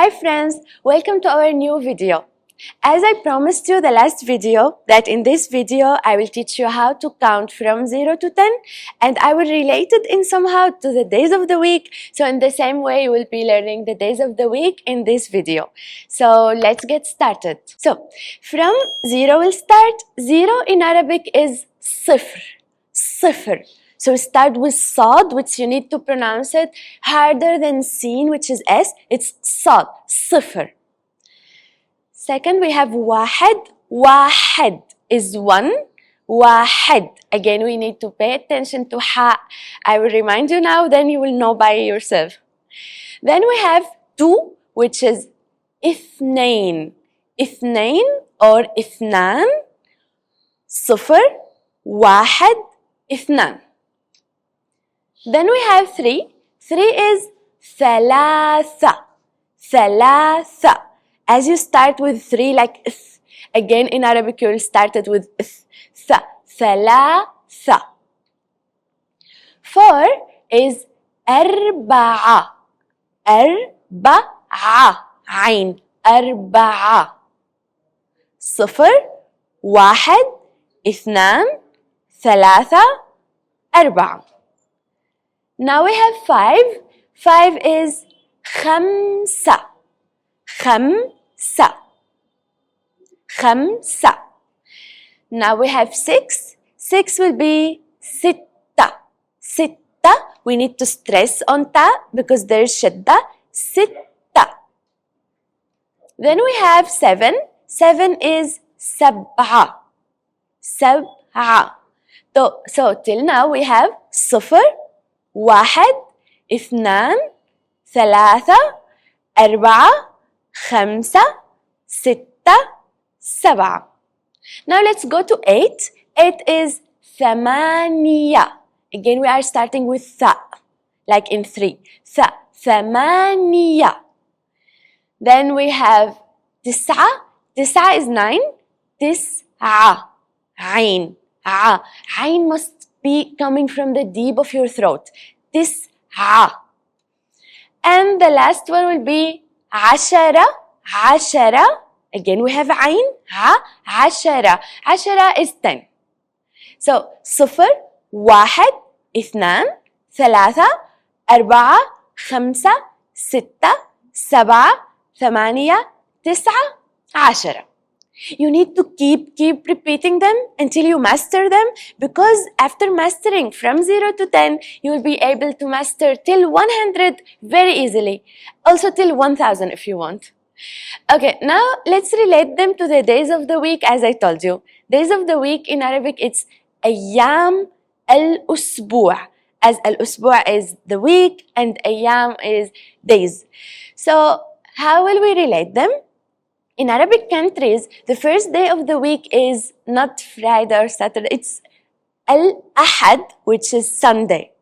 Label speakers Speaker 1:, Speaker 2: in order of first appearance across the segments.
Speaker 1: Hi friends, welcome to our new video. As I promised you the last video, that in this video I will teach you how to count from 0 to 10 and I will relate it in somehow to the days of the week. So in the same way you will be learning the days of the week in this video. So let's get started. So from 0 we'll start. 0 in Arabic is صفر. صفر. So start with صاد, which you need to pronounce it harder than sin, which is S. It's صاد, صفر. Second, we have واحد. واحد is 1. واحد. Again, we need to pay attention to حاء. I will remind you now, then you will know by yourself. Then we have 2, which is اثنين. اثنين or اثنان. صفر. واحد. اثنان. Then we have 3. 3 is ثلاثة. ثلاثة. As you start with 3 like th, again in Arabic you will start it with th. ثلاثة. 4 is أربعة. أربعة. عين. أربعة. صفر. واحد. اثنان. ثلاثة. أربعة. Now we have 5. 5 is خمسة. خمسة. خمسة. Now we have 6. 6 will be ستة. ستة. We need to stress on ta because there is shadda. ستة. Then we have 7. 7 is سبعة. سبعة. So till now we have صفر. واحد. اثنان. ثلاثة. أربعة. خمسة. ستة. سبعة. Now let's go to 8. 8 is ثمانية. Again we are starting with ث, like in 3. ث. ثمانية. Then we have تسعة. تسعة is 9. تسعة. عين. ع. عين must be coming from the deep of your throat. تسعة. And the last one will be عشرة. عشرة. Again we have عين. ع. عشرة. عشرة is 10. So صفر. واحد. اثنان. ثلاثة. أربعة. خمسة. ستة. سبعة. ثمانية. تسعة. عشرة. You need to keep repeating them until you master them, because after mastering from 0 to 10, you will be able to master till 100 very easily. Also till 1000 if you want. Okay, now let's relate them to the days of the week as I told you. Days of the week in Arabic it's أيام الأسبوع, as الأسبوع is the week and أيام is days. So how will we relate them? In Arabic countries, the first day of the week is not Friday or Saturday. It's Al-Ahad, which is Sunday.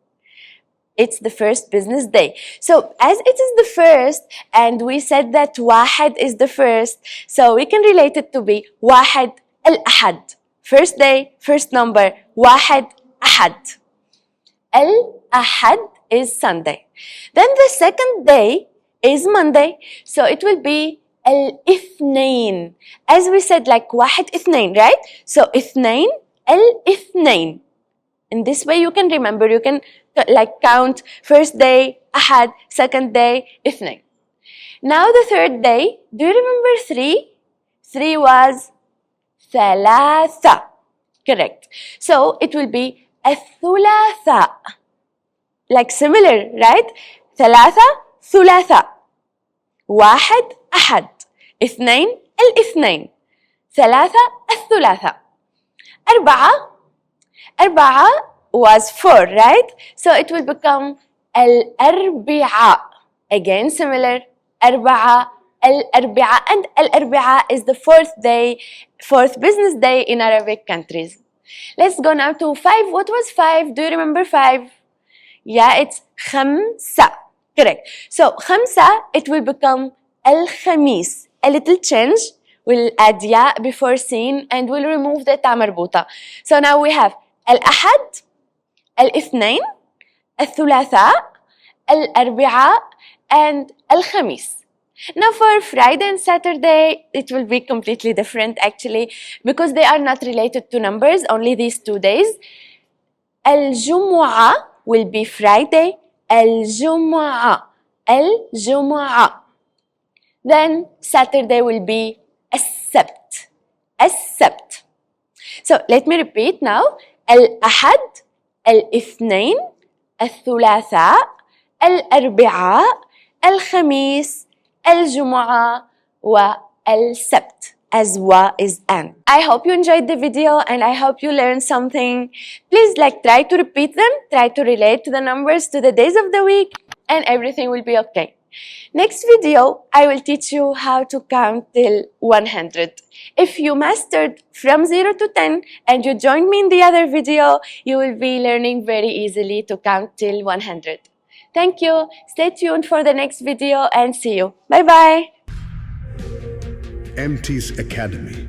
Speaker 1: It's the first business day. So as it is the first, and we said that Wahid is the first, so we can relate it to be Wahid Al-Ahad. First day, first number, Wahid Ahad. Al-Ahad is Sunday. Then the second day is Monday, so it will be الاثنين. As we said, like واحد اثنين, right? So اثنين. الاثنين. In this way you can remember, you can like count first day أحد, second day اثنين. Now the third day, do you remember 3? 3 was ثلاثة. Correct. So it will be الثلاثاء. Like similar, right? ثلاثة. ثلاثاء. واحد. أحد. اثنين. الاثنين. ثلاثة. الثلاثاء. أربعة. أربعة was 4, right? So it will become الأربعاء. Again similar. أربعة. الأربعاء. And الأربعاء is the fourth business day in Arabic countries. Let's go now to 5. What was 5? Do you remember 5? Yeah, it's خمسة. Correct. So خمسة, it will become الخميس. A little change. We'll add ya before sin and we'll remove the ta marbuta. So now we have الأحد, الاثنين, الثلاثاء, الأربعاء and الخميس. Now for Friday and Saturday, it will be completely different actually because they are not related to numbers, only these 2 days. الجمعة will be Friday. الجمعة. الجمعة. Then Saturday will be السبت. السبت. So let me repeat now. الأحد, الاثنين, الثلاثاء, الأربعاء, الخميس, الجمعة, والسبت. As wa is and. I hope you enjoyed the video and I hope you learned something. Please try to repeat them, try to relate to the numbers, to the days of the week, and everything will be okay. Next video, I will teach you how to count till 100. If you mastered from 0 to 10 and you joined me in the other video, you will be learning very easily to count till 100. Thank you. Stay tuned for the next video and see you. Bye bye.
Speaker 2: Emtees Academy.